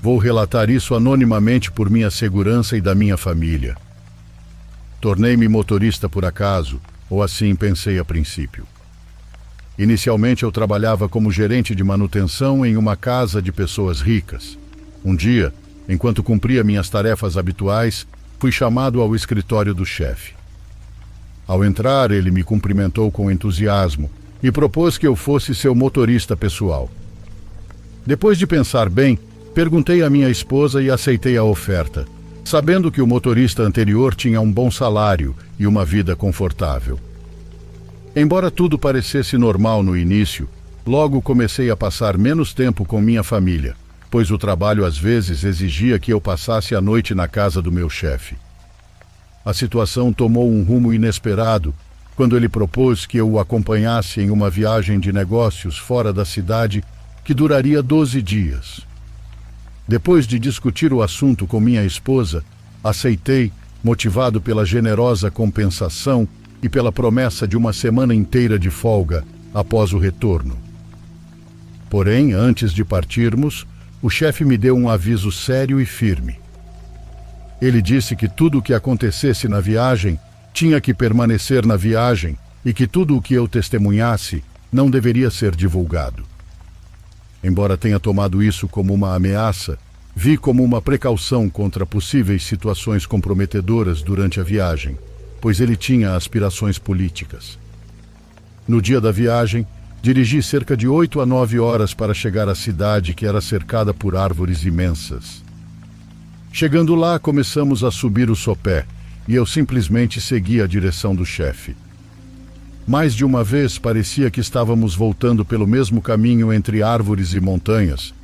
Vou relatar isso anonimamente por minha segurança e da minha família. Tornei-me motorista por acaso, ou assim pensei a princípio. Inicialmente eu trabalhava como gerente de manutenção em uma casa de pessoas ricas. Um dia, enquanto cumpria minhas tarefas habituais, fui chamado ao escritório do chefe. Ao entrar, ele me cumprimentou com entusiasmo e propôs que eu fosse seu motorista pessoal. Depois de pensar bem, perguntei à minha esposa e aceitei a oferta, sabendo que o motorista anterior tinha um bom salário e uma vida confortável. Embora tudo parecesse normal no início, logo comecei a passar menos tempo com minha família, pois o trabalho às vezes exigia que eu passasse a noite na casa do meu chefe. A situação tomou um rumo inesperado quando ele propôs que eu o acompanhasse em uma viagem de negócios fora da cidade que duraria 12 dias. Depois de discutir o assunto com minha esposa, aceitei, motivado pela generosa compensação e pela promessa de uma semana inteira de folga após o retorno. Porém, antes de partirmos, o chefe me deu um aviso sério e firme. Ele disse que tudo o que acontecesse na viagem tinha que permanecer na viagem e que tudo o que eu testemunhasse não deveria ser divulgado. Embora tenha tomado isso como uma ameaça, vi como uma precaução contra possíveis situações comprometedoras durante a viagem, pois ele tinha aspirações políticas. No dia da viagem, dirigi cerca de 8 a 9 horas para chegar à cidade, que era cercada por árvores imensas. Chegando lá, começamos a subir o sopé, e eu simplesmente segui a direção do chefe. Mais de uma vez parecia que estávamos voltando pelo mesmo caminho entre árvores e montanhas,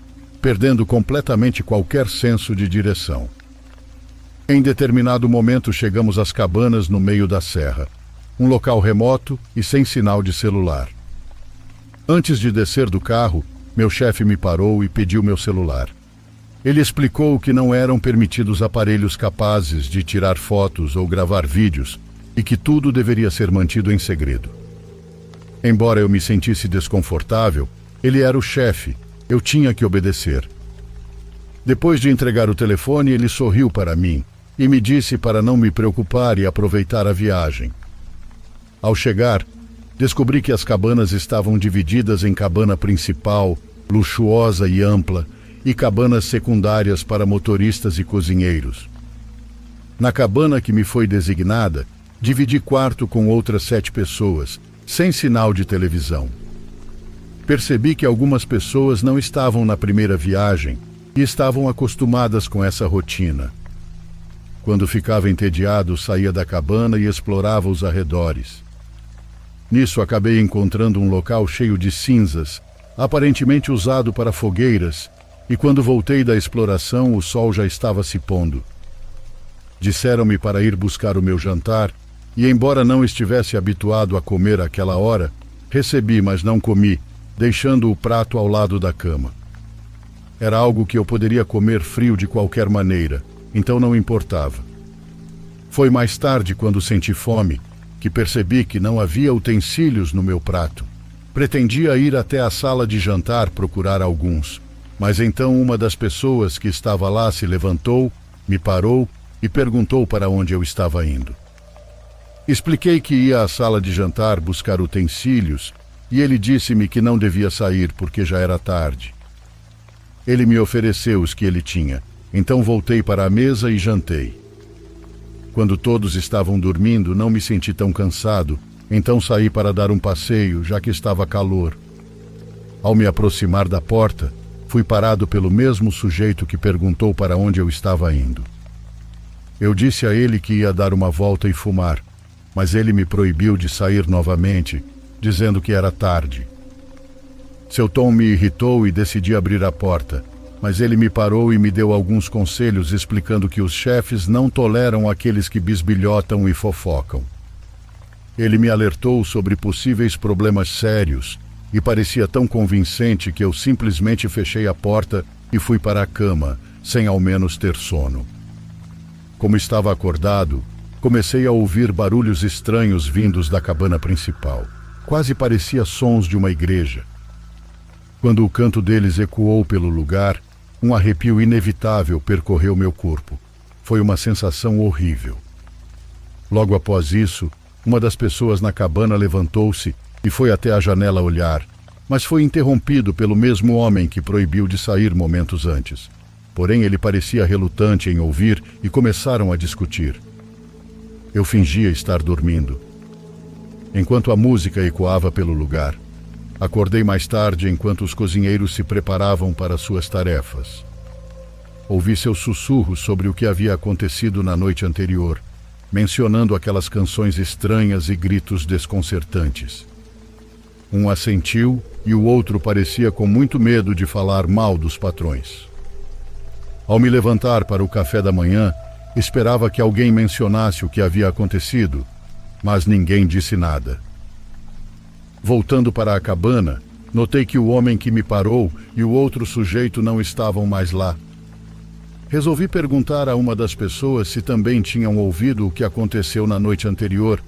perdendo completamente qualquer senso de direção. Em determinado momento chegamos às cabanas no meio da serra, um local remoto e sem sinal de celular. Antes de descer do carro, meu chefe me parou e pediu meu celular. Ele explicou que não eram permitidos aparelhos capazes de tirar fotos ou gravar vídeos e que tudo deveria ser mantido em segredo. Embora eu me sentisse desconfortável, ele era o chefe, eu tinha que obedecer. Depois de entregar o telefone, ele sorriu para mim e me disse para não me preocupar e aproveitar a viagem. Ao chegar, descobri que as cabanas estavam divididas em cabana principal, luxuosa e ampla, e cabanas secundárias para motoristas e cozinheiros. Na cabana que me foi designada, dividi quarto com outras 7 pessoas, sem sinal de televisão. Percebi que algumas pessoas não estavam na primeira viagem e estavam acostumadas com essa rotina. Quando ficava entediado, saía da cabana e explorava os arredores. Nisso acabei encontrando um local cheio de cinzas, aparentemente usado para fogueiras, e quando voltei da exploração, o sol já estava se pondo. Disseram-me para ir buscar o meu jantar, e embora não estivesse habituado a comer àquela hora, recebi, mas não comi, deixando o prato ao lado da cama. Era algo que eu poderia comer frio de qualquer maneira, então não importava. Foi mais tarde, quando senti fome, que percebi que não havia utensílios no meu prato. Pretendia ir até a sala de jantar procurar alguns, mas então uma das pessoas que estava lá se levantou, me parou e perguntou para onde eu estava indo. Expliquei que ia à sala de jantar buscar utensílios e ele disse-me que não devia sair porque já era tarde. Ele me ofereceu os que ele tinha, então voltei para a mesa e jantei. Quando todos estavam dormindo, não me senti tão cansado, então saí para dar um passeio, já que estava calor. Ao me aproximar da porta, fui parado pelo mesmo sujeito que perguntou para onde eu estava indo. Eu disse a ele que ia dar uma volta e fumar, mas ele me proibiu de sair novamente, dizendo que era tarde. Seu tom me irritou e decidi abrir a porta, mas ele me parou e me deu alguns conselhos explicando que os chefes não toleram aqueles que bisbilhotam e fofocam. Ele me alertou sobre possíveis problemas sérios e parecia tão convincente que eu simplesmente fechei a porta e fui para a cama, sem ao menos ter sono. Como estava acordado, comecei a ouvir barulhos estranhos vindos da cabana principal. Quase parecia sons de uma igreja. Quando o canto deles ecoou pelo lugar, Um arrepio inevitável percorreu meu corpo. Foi uma sensação horrível. Logo após isso, uma das pessoas na cabana levantou-se e foi até a janela olhar, mas foi interrompido pelo mesmo homem que proibiu de sair momentos antes. Porém, ele parecia relutante em ouvir e começaram a discutir. Eu fingia estar dormindo. Enquanto a música ecoava pelo lugar, acordei mais tarde enquanto os cozinheiros se preparavam para suas tarefas. Ouvi seus sussurros sobre o que havia acontecido na noite anterior, mencionando aquelas canções estranhas e gritos desconcertantes. Um assentiu e o outro parecia com muito medo de falar mal dos patrões. Ao me levantar para o café da manhã, esperava que alguém mencionasse o que havia acontecido, mas ninguém disse nada. Voltando para a cabana, notei que o homem que me parou e o outro sujeito não estavam mais lá. Resolvi perguntar a uma das pessoas se também tinham ouvido o que aconteceu na noite anterior,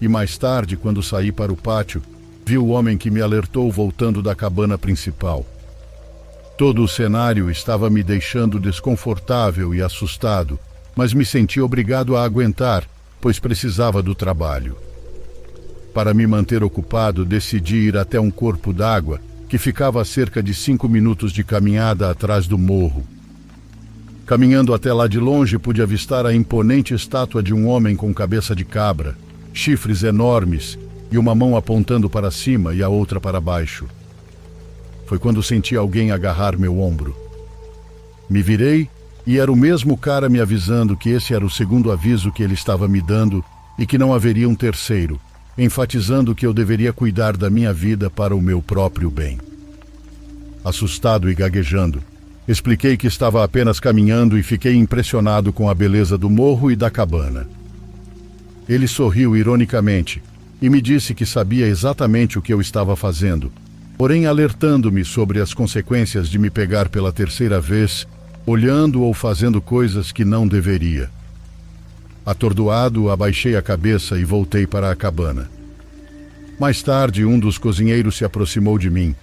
e mais tarde, quando saí para o pátio, vi o homem que me alertou voltando da cabana principal. Todo o cenário estava me deixando desconfortável e assustado, mas me senti obrigado a aguentar, pois precisava do trabalho. Para me manter ocupado, decidi ir até um corpo d'água que ficava a cerca de 5 minutos de caminhada atrás do morro. Caminhando até lá de longe, pude avistar a imponente estátua de um homem com cabeça de cabra, chifres enormes e uma mão apontando para cima e a outra para baixo. Foi quando senti alguém agarrar meu ombro. Me virei e era o mesmo cara me avisando que esse era o segundo aviso que ele estava me dando e que não haveria um terceiro, enfatizando que eu deveria cuidar da minha vida para o meu próprio bem. Assustado e gaguejando, expliquei que estava apenas caminhando e fiquei impressionado com a beleza do morro e da cabana. Ele sorriu ironicamente e me disse que sabia exatamente o que eu estava fazendo, porém alertando-me sobre as consequências de me pegar pela terceira vez, olhando ou fazendo coisas que não deveria. Atordoado, abaixei a cabeça e voltei para a cabana. Mais tarde, um dos cozinheiros se aproximou de mim.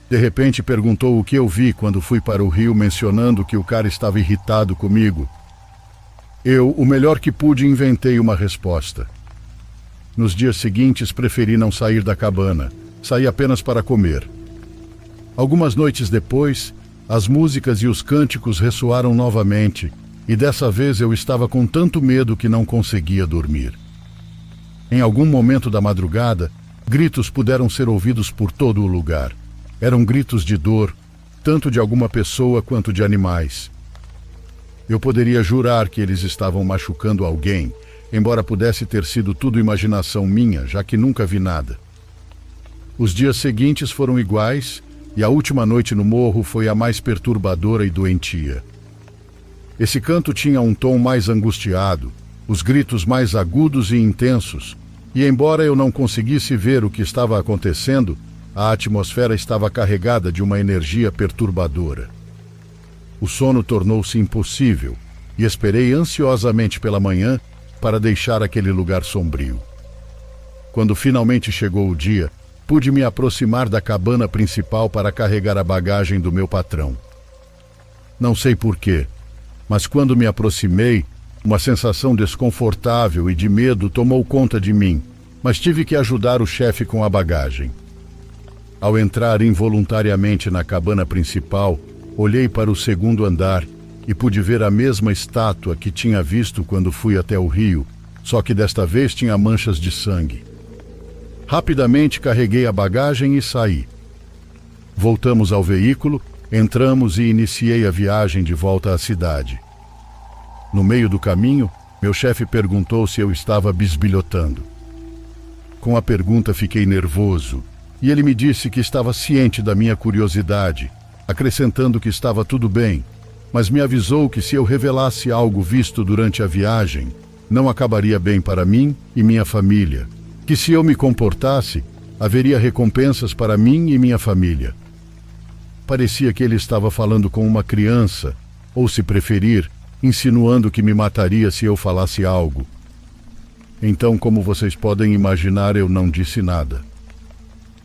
De repente, perguntou o que eu vi quando fui para o rio, mencionando que o cara estava irritado comigo. Eu, o melhor que pude, inventei uma resposta. Nos dias seguintes, preferi não sair da cabana. Saí apenas para comer. Algumas noites depois, as músicas e os cânticos ressoaram novamente, e dessa vez eu estava com tanto medo que não conseguia dormir. Em algum momento da madrugada, gritos puderam ser ouvidos por todo o lugar. Eram gritos de dor, tanto de alguma pessoa quanto de animais. Eu poderia jurar que eles estavam machucando alguém, embora pudesse ter sido tudo imaginação minha, já que nunca vi nada. Os dias seguintes foram iguais, e a última noite no morro foi a mais perturbadora e doentia. Esse canto tinha um tom mais angustiado, os gritos mais agudos e intensos, e embora eu não conseguisse ver o que estava acontecendo, a atmosfera estava carregada de uma energia perturbadora. O sono tornou-se impossível, e esperei ansiosamente pela manhã para deixar aquele lugar sombrio. Quando finalmente chegou o dia, pude me aproximar da cabana principal para carregar a bagagem do meu patrão. Não sei porquê, mas quando me aproximei, uma sensação desconfortável e de medo tomou conta de mim, mas tive que ajudar o chefe com a bagagem. Ao entrar involuntariamente na cabana principal, olhei para o segundo andar e pude ver a mesma estátua que tinha visto quando fui até o rio, só que desta vez tinha manchas de sangue. Rapidamente carreguei a bagagem e saí. Voltamos ao veículo, entramos e iniciei a viagem de volta à cidade. No meio do caminho, meu chefe perguntou se eu estava bisbilhotando. Com a pergunta fiquei nervoso, e ele me disse que estava ciente da minha curiosidade, acrescentando que estava tudo bem, mas me avisou que se eu revelasse algo visto durante a viagem, não acabaria bem para mim e minha família, que se eu me comportasse, haveria recompensas para mim e minha família. Parecia que ele estava falando com uma criança, ou se preferir, insinuando que me mataria se eu falasse algo. Então, como vocês podem imaginar, eu não disse nada.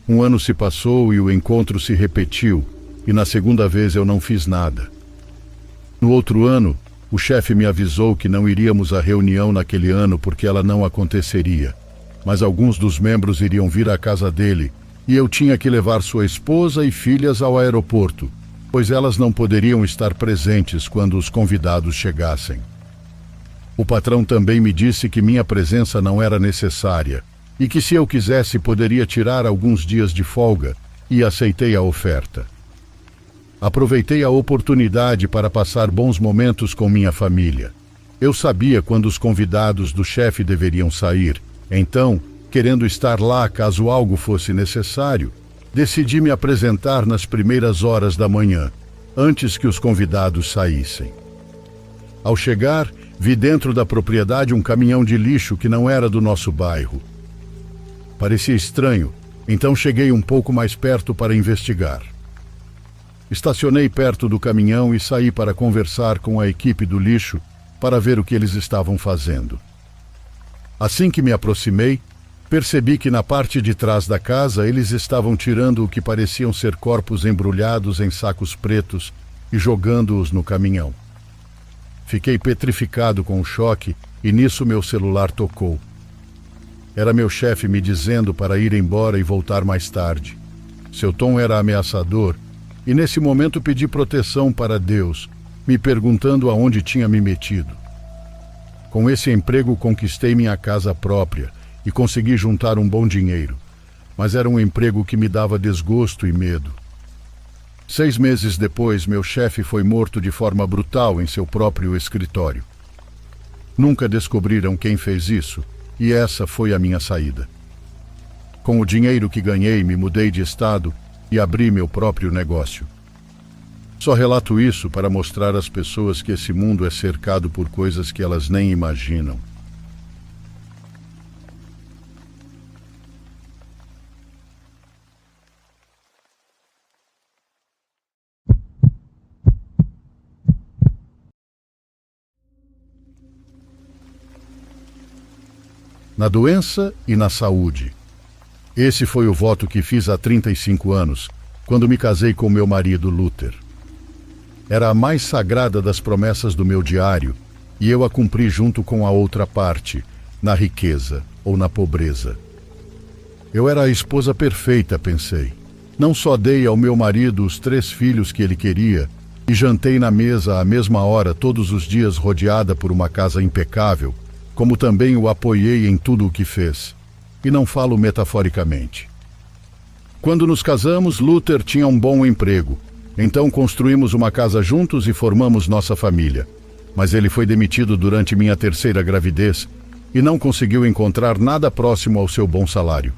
Um ano se passou e o encontro se repetiu, e na segunda vez eu não fiz nada. No outro ano, o chefe me avisou que não iríamos à reunião naquele ano porque ela não aconteceria, mas alguns dos membros iriam vir à casa dele e eu tinha que levar sua esposa e filhas ao aeroporto, pois elas não poderiam estar presentes quando os convidados chegassem. O patrão também me disse que minha presença não era necessária e que se eu quisesse poderia tirar alguns dias de folga, e aceitei a oferta. Aproveitei a oportunidade para passar bons momentos com minha família. Eu sabia quando os convidados do chefe deveriam sair, então, querendo estar lá caso algo fosse necessário, decidi me apresentar nas primeiras horas da manhã, antes que os convidados saíssem. Ao chegar, vi dentro da propriedade um caminhão de lixo que não era do nosso bairro. Parecia estranho, então cheguei um pouco mais perto para investigar. Estacionei perto do caminhão e saí para conversar com a equipe do lixo para ver o que eles estavam fazendo. Assim que me aproximei, percebi que na parte de trás da casa eles estavam tirando o que pareciam ser corpos embrulhados em sacos pretos e jogando-os no caminhão. Fiquei petrificado com o choque e nisso meu celular tocou. Era meu chefe me dizendo para ir embora e voltar mais tarde. Seu tom era ameaçador e nesse momento pedi proteção para Deus, me perguntando aonde tinha me metido. Com esse emprego conquistei minha casa própria e consegui juntar um bom dinheiro, mas era um emprego que me dava desgosto e medo. 6 meses depois, meu chefe foi morto de forma brutal em seu próprio escritório. Nunca descobriram quem fez isso, e essa foi a minha saída. Com o dinheiro que ganhei, me mudei de estado e abri meu próprio negócio. Só relato isso para mostrar às pessoas que esse mundo é cercado por coisas que elas nem imaginam. Na doença e na saúde. Esse foi o voto que fiz há 35 anos, quando me casei com meu marido Luther. Era a mais sagrada das promessas do meu diário, e eu a cumpri junto com a outra parte, na riqueza ou na pobreza. Eu era a esposa perfeita, pensei. Não só dei ao meu marido os 3 filhos que ele queria, e jantei na mesa à mesma hora todos os dias rodeada por uma casa impecável, como também o apoiei em tudo o que fez. E não falo metaforicamente. Quando nos casamos, Luther tinha um bom emprego. Então construímos uma casa juntos e formamos nossa família. Mas ele foi demitido durante minha 3ª gravidez e não conseguiu encontrar nada próximo ao seu bom salário.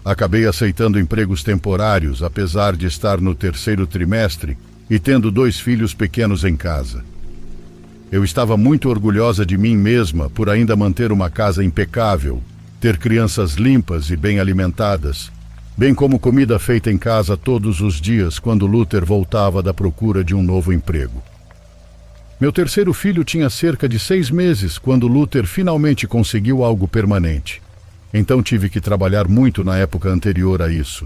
Acabei aceitando empregos temporários, apesar de estar no 3º trimestre e tendo 2 filhos pequenos em casa. Eu estava muito orgulhosa de mim mesma por ainda manter uma casa impecável, ter crianças limpas e bem alimentadas, bem como comida feita em casa todos os dias quando Luther voltava da procura de um novo emprego. Meu 3º filho tinha cerca de 6 meses quando Luther finalmente conseguiu algo permanente. Então tive que trabalhar muito na época anterior a isso.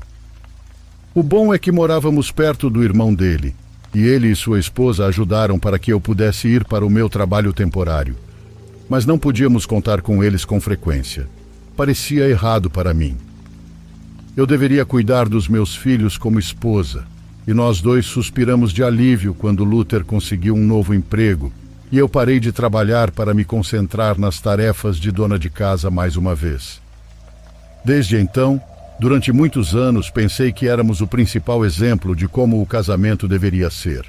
O bom é que morávamos perto do irmão dele, e ele e sua esposa ajudaram para que eu pudesse ir para o meu trabalho temporário. Mas não podíamos contar com eles com frequência. Parecia errado para mim. Eu deveria cuidar dos meus filhos como esposa, e nós 2 suspiramos de alívio quando Luther conseguiu um novo emprego, e eu parei de trabalhar para me concentrar nas tarefas de dona de casa mais uma vez. Desde então, durante muitos anos, pensei que éramos o principal exemplo de como o casamento deveria ser.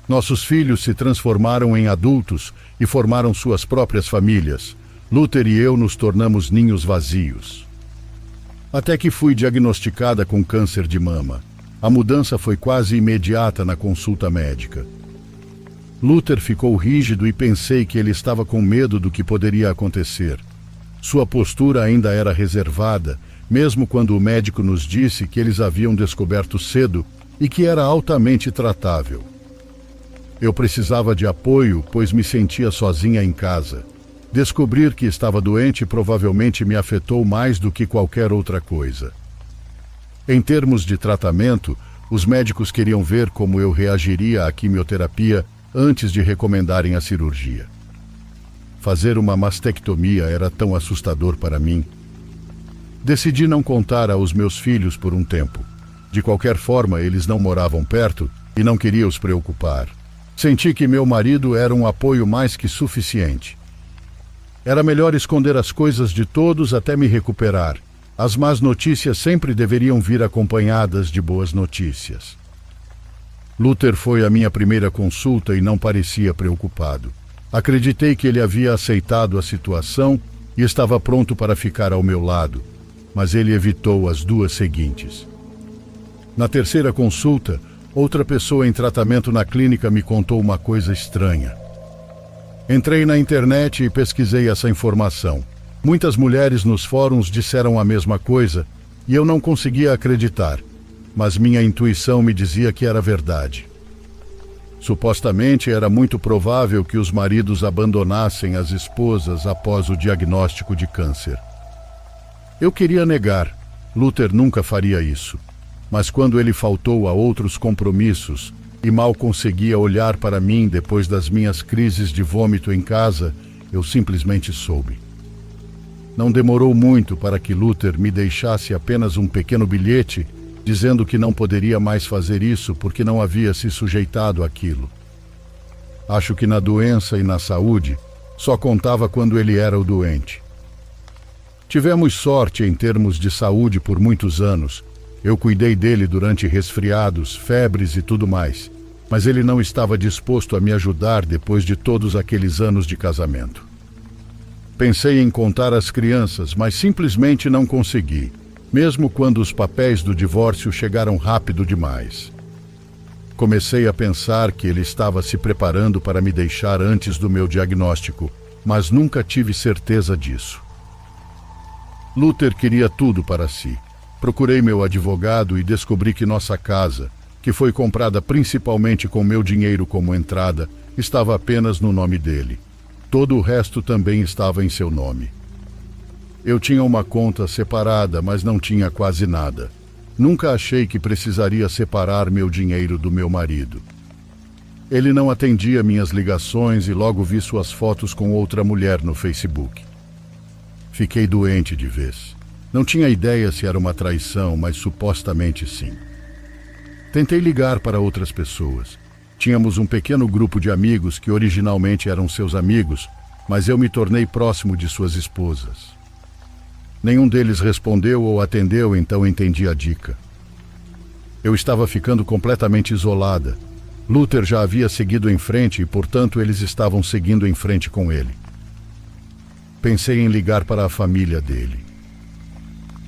Nossos filhos se transformaram em adultos e formaram suas próprias famílias. Luther e eu nos tornamos ninhos vazios. Até que fui diagnosticada com câncer de mama. A mudança foi quase imediata na consulta médica. Luther ficou rígido e pensei que ele estava com medo do que poderia acontecer. Sua postura ainda era reservada, mesmo quando o médico nos disse que eles haviam descoberto cedo e que era altamente tratável. Eu precisava de apoio, pois me sentia sozinha em casa. Descobrir que estava doente provavelmente me afetou mais do que qualquer outra coisa. Em termos de tratamento, Os médicos queriam ver como eu reagiria à quimioterapia antes de recomendarem a cirurgia. Fazer uma mastectomia era tão assustador para mim. Decidi não contar aos meus filhos por um tempo. De qualquer forma, eles não moravam perto e não queria os preocupar. Senti que meu marido era um apoio mais que suficiente. Era melhor esconder as coisas de todos até me recuperar. As más notícias sempre deveriam vir acompanhadas de boas notícias. Luther foi a minha primeira consulta e não parecia preocupado. Acreditei que ele havia aceitado a situação e estava pronto para ficar ao meu lado, mas ele evitou as 2 seguintes. Na terceira consulta, outra pessoa em tratamento na clínica me contou uma coisa estranha. Entrei na internet e pesquisei essa informação. Muitas mulheres nos fóruns disseram a mesma coisa e eu não conseguia acreditar, mas minha intuição me dizia que era verdade. Supostamente era muito provável que os maridos abandonassem as esposas após o diagnóstico de câncer. Eu queria negar, Luther nunca faria isso. Mas quando ele faltou a outros compromissos e mal conseguia olhar para mim depois das minhas crises de vômito em casa, eu simplesmente soube. Não demorou muito para que Luther me deixasse apenas um pequeno bilhete dizendo que não poderia mais fazer isso porque não havia se sujeitado àquilo. Acho que na doença e na saúde só contava quando ele era o doente. Tivemos sorte em termos de saúde por muitos anos. Eu cuidei dele durante resfriados, febres e tudo mais, mas ele não estava disposto a me ajudar depois de todos aqueles anos de casamento. Pensei em contar às crianças, mas simplesmente não consegui, mesmo quando os papéis do divórcio chegaram rápido demais. Comecei a pensar que ele estava se preparando para me deixar antes do meu diagnóstico, mas nunca tive certeza disso. Luther queria tudo para si. Procurei meu advogado e descobri que nossa casa, que foi comprada principalmente com meu dinheiro como entrada, estava apenas no nome dele. Todo o resto também estava em seu nome. Eu tinha uma conta separada, mas não tinha quase nada. Nunca achei que precisaria separar meu dinheiro do meu marido. Ele não atendia minhas ligações e logo vi suas fotos com outra mulher no Facebook. Fiquei doente de vez. Não tinha ideia se era uma traição, mas supostamente sim. Tentei ligar para outras pessoas. Tínhamos um pequeno grupo de amigos que originalmente eram seus amigos, mas eu me tornei próximo de suas esposas. Nenhum deles respondeu ou atendeu, então entendi a dica. Eu estava ficando completamente isolada. Luther já havia seguido em frente e, portanto, eles estavam seguindo em frente com ele. Pensei em ligar para a família dele.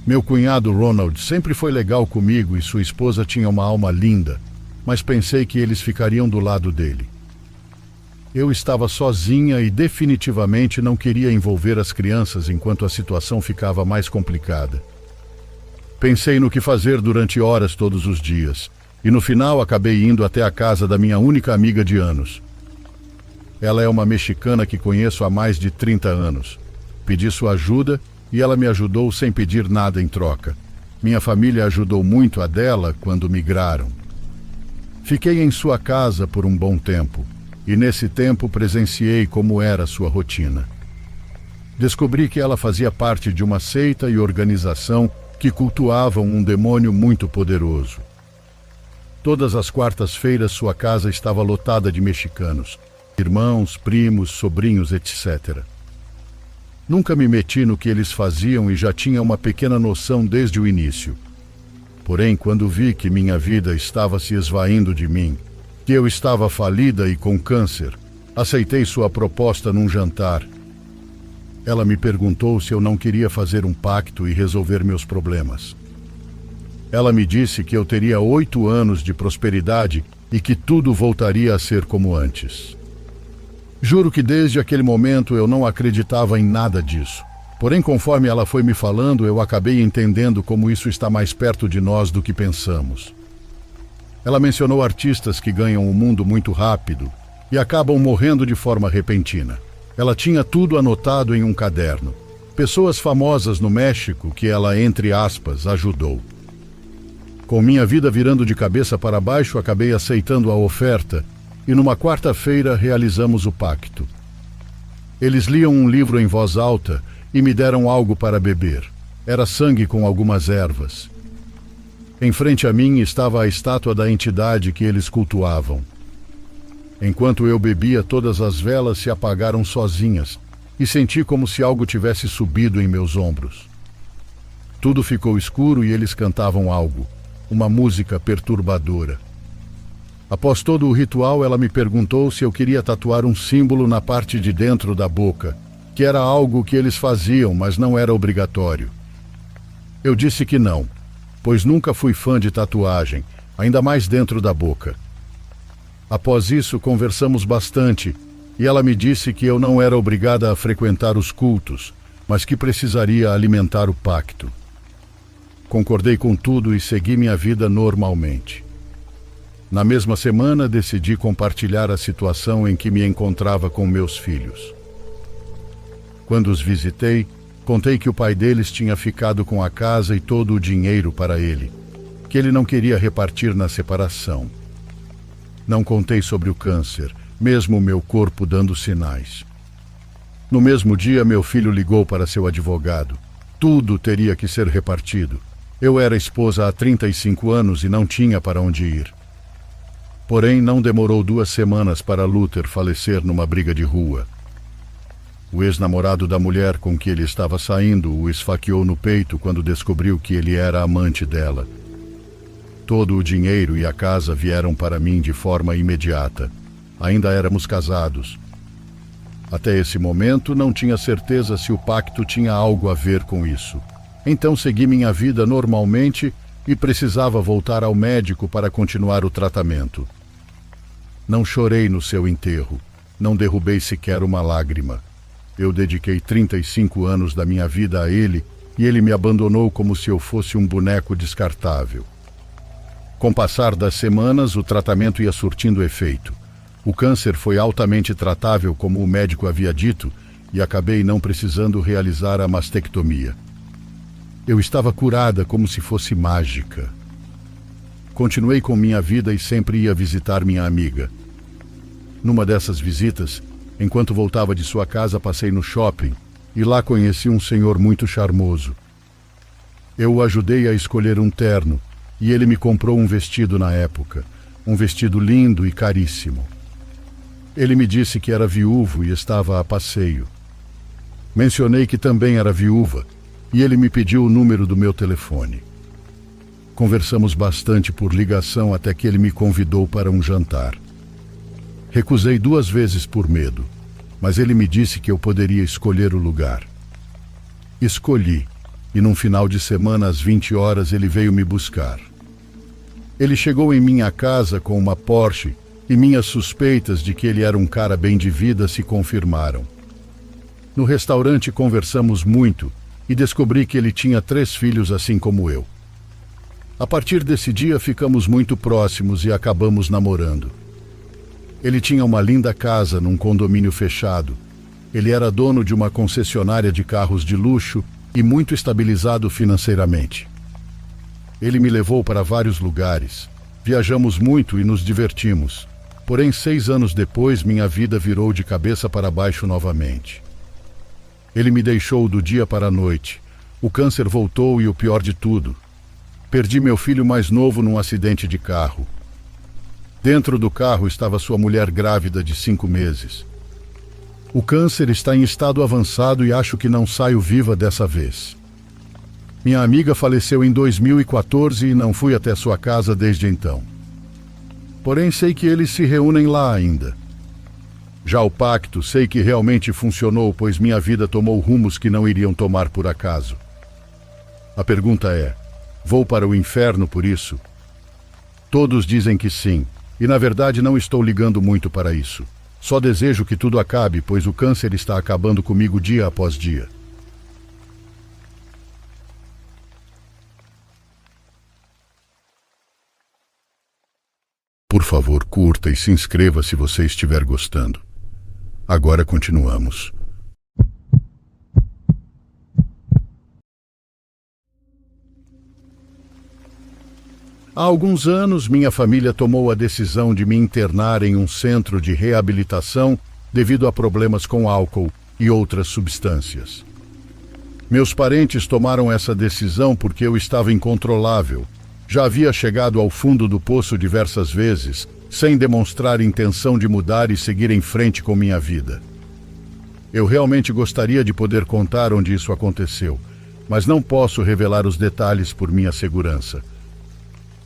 Meu cunhado Ronald sempre foi legal comigo e sua esposa tinha uma alma linda, mas pensei que eles ficariam do lado dele. Eu estava sozinha e definitivamente não queria envolver as crianças enquanto a situação ficava mais complicada. Pensei no que fazer durante horas todos os dias, e no final acabei indo até a casa da minha única amiga de anos. Ela é uma mexicana que conheço há mais de 30 anos. Pedi sua ajuda e ela me ajudou sem pedir nada em troca. Minha família ajudou muito a dela quando migraram. Fiquei em sua casa por um bom tempo, e nesse tempo presenciei como era sua rotina. Descobri que ela fazia parte de uma seita e organização que cultuavam um demônio muito poderoso. Todas as quartas-feiras sua casa estava lotada de mexicanos, irmãos, primos, sobrinhos, etc. Nunca me meti no que eles faziam e já tinha uma pequena noção desde o início. Porém, quando vi que minha vida estava se esvaindo de mim, que eu estava falida e com câncer, aceitei sua proposta num jantar. Ela me perguntou se eu não queria fazer um pacto e resolver meus problemas. Ela me disse que eu teria 8 anos de prosperidade e que tudo voltaria a ser como antes. Juro que desde aquele momento eu não acreditava em nada disso. Porém, conforme ela foi me falando, eu acabei entendendo como isso está mais perto de nós do que pensamos. Ela mencionou artistas que ganham o mundo muito rápido e acabam morrendo de forma repentina. Ela tinha tudo anotado em um caderno. Pessoas famosas no México que ela, entre aspas, ajudou. Com minha vida virando de cabeça para baixo, acabei aceitando a oferta e numa quarta-feira realizamos o pacto. Eles liam um livro em voz alta e me deram algo para beber. Era sangue com algumas ervas. Em frente a mim estava a estátua da entidade que eles cultuavam. Enquanto eu bebia, todas as velas se apagaram sozinhas e senti como se algo tivesse subido em meus ombros. Tudo ficou escuro e eles cantavam algo, uma música perturbadora. Após todo o ritual, ela me perguntou se eu queria tatuar um símbolo na parte de dentro da boca, que era algo que eles faziam, mas não era obrigatório. Eu disse que não, pois nunca fui fã de tatuagem, ainda mais dentro da boca. Após isso, conversamos bastante e ela me disse que eu não era obrigada a frequentar os cultos, mas que precisaria alimentar o pacto. Concordei com tudo e segui minha vida normalmente. Na mesma semana, decidi compartilhar a situação em que me encontrava com meus filhos. Quando os visitei, contei que o pai deles tinha ficado com a casa e todo o dinheiro para ele, que ele não queria repartir na separação. Não contei sobre o câncer, mesmo o meu corpo dando sinais. No mesmo dia, meu filho ligou para seu advogado. Tudo teria que ser repartido. Eu era esposa há 35 anos e não tinha para onde ir. Porém, não demorou 2 semanas para Luther falecer numa briga de rua. O ex-namorado da mulher com que ele estava saindo o esfaqueou no peito quando descobriu que ele era amante dela. Todo o dinheiro e a casa vieram para mim de forma imediata. Ainda éramos casados. Até esse momento, não tinha certeza se o pacto tinha algo a ver com isso. Então segui minha vida normalmente e precisava voltar ao médico para continuar o tratamento. Não chorei no seu enterro, não derrubei sequer uma lágrima. Eu dediquei 35 anos da minha vida a ele e ele me abandonou como se eu fosse um boneco descartável. Com o passar das semanas, o tratamento ia surtindo efeito. O câncer foi altamente tratável, como o médico havia dito, e acabei não precisando realizar a mastectomia. Eu estava curada como se fosse mágica. Continuei com minha vida e sempre ia visitar minha amiga. Numa dessas visitas, enquanto voltava de sua casa, passei no shopping e lá conheci um senhor muito charmoso. Eu o ajudei a escolher um terno e ele me comprou um vestido na época, um vestido lindo e caríssimo. Ele me disse que era viúvo e estava a passeio. Mencionei que também era viúva e ele me pediu o número do meu telefone. Conversamos bastante por ligação até que ele me convidou para um jantar. Recusei 2 vezes por medo, mas ele me disse que eu poderia escolher o lugar. Escolhi, e num final de semana às 20 horas ele veio me buscar. Ele chegou em minha casa com uma Porsche e minhas suspeitas de que ele era um cara bem de vida se confirmaram. No restaurante conversamos muito e descobri que ele tinha 3 filhos assim como eu. A partir desse dia ficamos muito próximos e acabamos namorando. Ele tinha uma linda casa num condomínio fechado. Ele era dono de uma concessionária de carros de luxo e muito estabilizado financeiramente. Ele me levou para vários lugares. Viajamos muito e nos divertimos. Porém, 6 anos depois, minha vida virou de cabeça para baixo novamente. Ele me deixou do dia para a noite. O câncer voltou e o pior de tudo. Perdi meu filho mais novo num acidente de carro. Dentro do carro estava sua mulher grávida de 5 meses. O câncer está em estado avançado e acho que não saio viva dessa vez. Minha amiga faleceu em 2014 e não fui até sua casa desde então. Porém, sei que eles se reúnem lá ainda. Já o pacto, sei que realmente funcionou, pois minha vida tomou rumos que não iriam tomar por acaso. A pergunta é: vou para o inferno por isso? Todos dizem que sim, e na verdade não estou ligando muito para isso. Só desejo que tudo acabe, pois o câncer está acabando comigo dia após dia. Por favor, curta e se inscreva se você estiver gostando. Agora continuamos. Há alguns anos, minha família tomou a decisão de me internar em um centro de reabilitação devido a problemas com álcool e outras substâncias. Meus parentes tomaram essa decisão porque eu estava incontrolável. Já havia chegado ao fundo do poço diversas vezes, sem demonstrar intenção de mudar e seguir em frente com minha vida. Eu realmente gostaria de poder contar onde isso aconteceu, mas não posso revelar os detalhes por minha segurança.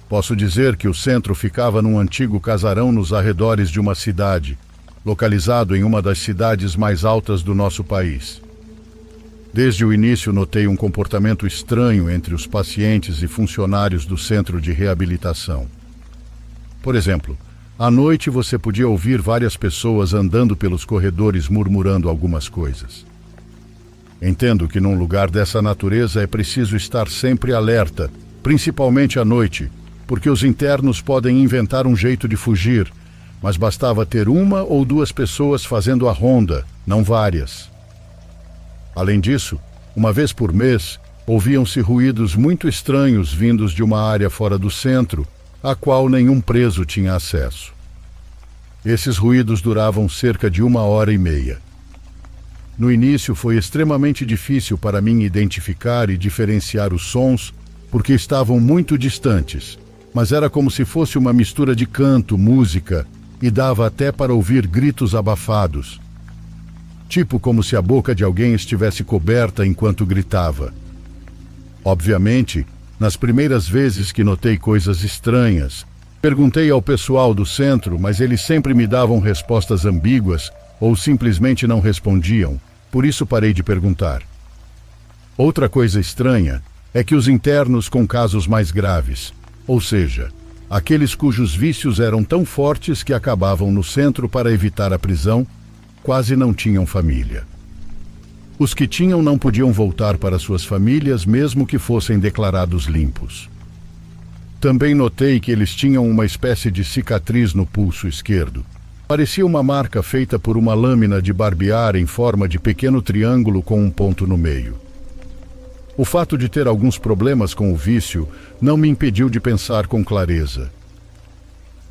Posso dizer que o centro ficava num antigo casarão nos arredores de uma cidade, localizado em uma das cidades mais altas do nosso país. Desde o início notei um comportamento estranho entre os pacientes e funcionários do centro de reabilitação. Por exemplo, à noite você podia ouvir várias pessoas andando pelos corredores murmurando algumas coisas. Entendo que num lugar dessa natureza é preciso estar sempre alerta, principalmente à noite, porque os internos podem inventar um jeito de fugir, mas bastava ter uma ou duas pessoas fazendo a ronda, não várias. Além disso, uma vez por mês, ouviam-se ruídos muito estranhos vindos de uma área fora do centro, a qual nenhum preso tinha acesso. Esses ruídos duravam cerca de 1h30. No início foi extremamente difícil para mim identificar e diferenciar os sons, porque estavam muito distantes, mas era como se fosse uma mistura de canto, música, e dava até para ouvir gritos abafados. Tipo como se a boca de alguém estivesse coberta enquanto gritava. Obviamente, nas primeiras vezes que notei coisas estranhas, perguntei ao pessoal do centro, mas eles sempre me davam respostas ambíguas ou simplesmente não respondiam, por isso parei de perguntar. Outra coisa estranha é que os internos com casos mais graves, ou seja, aqueles cujos vícios eram tão fortes que acabavam no centro para evitar a prisão, quase não tinham família. Os que tinham não podiam voltar para suas famílias mesmo que fossem declarados limpos. Também notei que eles tinham uma espécie de cicatriz no pulso esquerdo. Parecia uma marca feita por uma lâmina de barbear em forma de pequeno triângulo com um ponto no meio. O fato de ter alguns problemas com o vício não me impediu de pensar com clareza.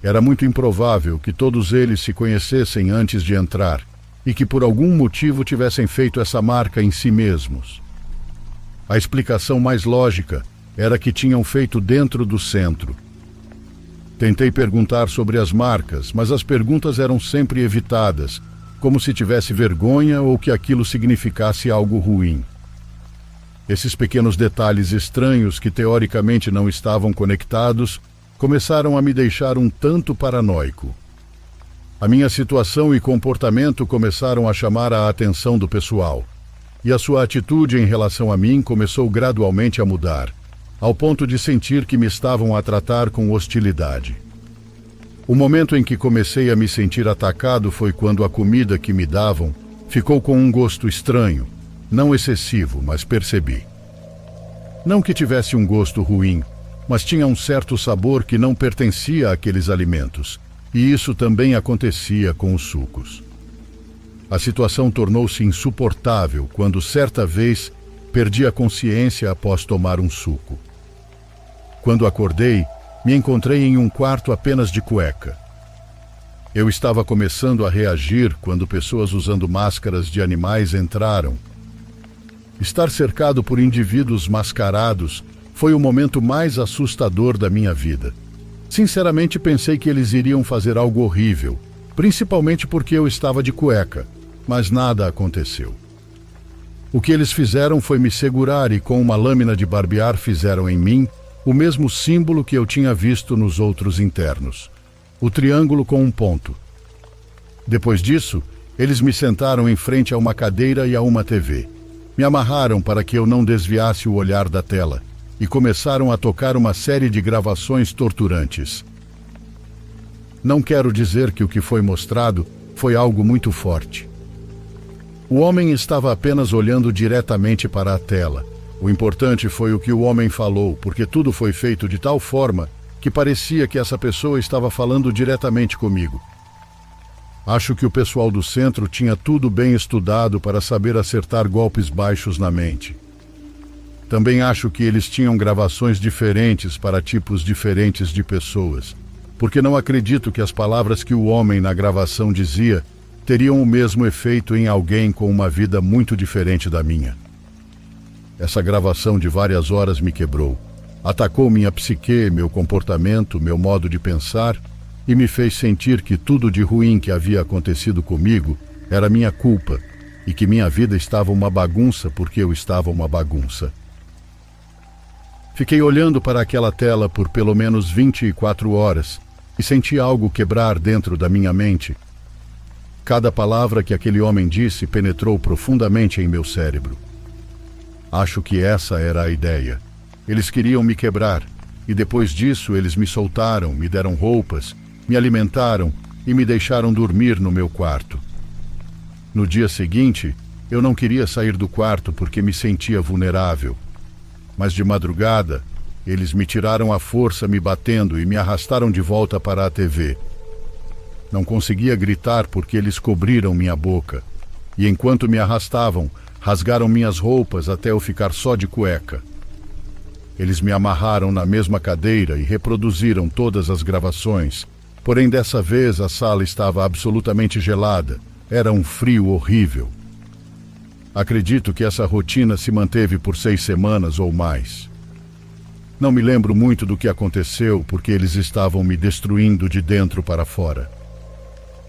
Era muito improvável que todos eles se conhecessem antes de entrar e que por algum motivo tivessem feito essa marca em si mesmos. A explicação mais lógica era que tinham feito dentro do centro. Tentei perguntar sobre as marcas, mas as perguntas eram sempre evitadas, como se tivesse vergonha ou que aquilo significasse algo ruim. Esses pequenos detalhes estranhos que teoricamente não estavam conectados começaram a me deixar um tanto paranoico. A minha situação e comportamento começaram a chamar a atenção do pessoal, e a sua atitude em relação a mim começou gradualmente a mudar, ao ponto de sentir que me estavam a tratar com hostilidade. O momento em que comecei a me sentir atacado foi quando a comida que me davam ficou com um gosto estranho, não excessivo, mas percebi. Não que tivesse um gosto ruim, mas tinha um certo sabor que não pertencia àqueles alimentos, e isso também acontecia com os sucos. A situação tornou-se insuportável quando, certa vez, perdi a consciência após tomar um suco. Quando acordei, me encontrei em um quarto apenas de cueca. Eu estava começando a reagir quando pessoas usando máscaras de animais entraram. Estar cercado por indivíduos mascarados foi o momento mais assustador da minha vida. Sinceramente, pensei que eles iriam fazer algo horrível, principalmente porque eu estava de cueca, mas nada aconteceu. O que eles fizeram foi me segurar e com uma lâmina de barbear fizeram em mim o mesmo símbolo que eu tinha visto nos outros internos, o triângulo com um ponto. Depois disso, eles me sentaram em frente a uma cadeira e a uma TV. Me amarraram para que eu não desviasse o olhar da tela e começaram a tocar uma série de gravações torturantes. Não quero dizer que o que foi mostrado foi algo muito forte. O homem estava apenas olhando diretamente para a tela. O importante foi o que o homem falou, porque tudo foi feito de tal forma que parecia que essa pessoa estava falando diretamente comigo. Acho que o pessoal do centro tinha tudo bem estudado para saber acertar golpes baixos na mente. Também acho que eles tinham gravações diferentes para tipos diferentes de pessoas, porque não acredito que as palavras que o homem na gravação dizia teriam o mesmo efeito em alguém com uma vida muito diferente da minha. Essa gravação de várias horas me quebrou. Atacou minha psique, meu comportamento, meu modo de pensar e me fez sentir que tudo de ruim que havia acontecido comigo era minha culpa e que minha vida estava uma bagunça porque eu estava uma bagunça. Fiquei olhando para aquela tela por pelo menos 24 horas e senti algo quebrar dentro da minha mente. Cada palavra que aquele homem disse penetrou profundamente em meu cérebro. Acho que essa era a ideia. Eles queriam me quebrar, e depois disso eles me soltaram, me deram roupas, me alimentaram e me deixaram dormir no meu quarto. No dia seguinte, eu não queria sair do quarto porque me sentia vulnerável. Mas de madrugada, eles me tiraram à força me batendo e me arrastaram de volta para a TV. Não conseguia gritar porque eles cobriram minha boca, e enquanto me arrastavam, rasgaram minhas roupas até eu ficar só de cueca. Eles me amarraram na mesma cadeira e reproduziram todas as gravações, porém dessa vez a sala estava absolutamente gelada, era um frio horrível. Acredito que essa rotina se manteve por 6 semanas ou mais. Não me lembro muito do que aconteceu porque eles estavam me destruindo de dentro para fora.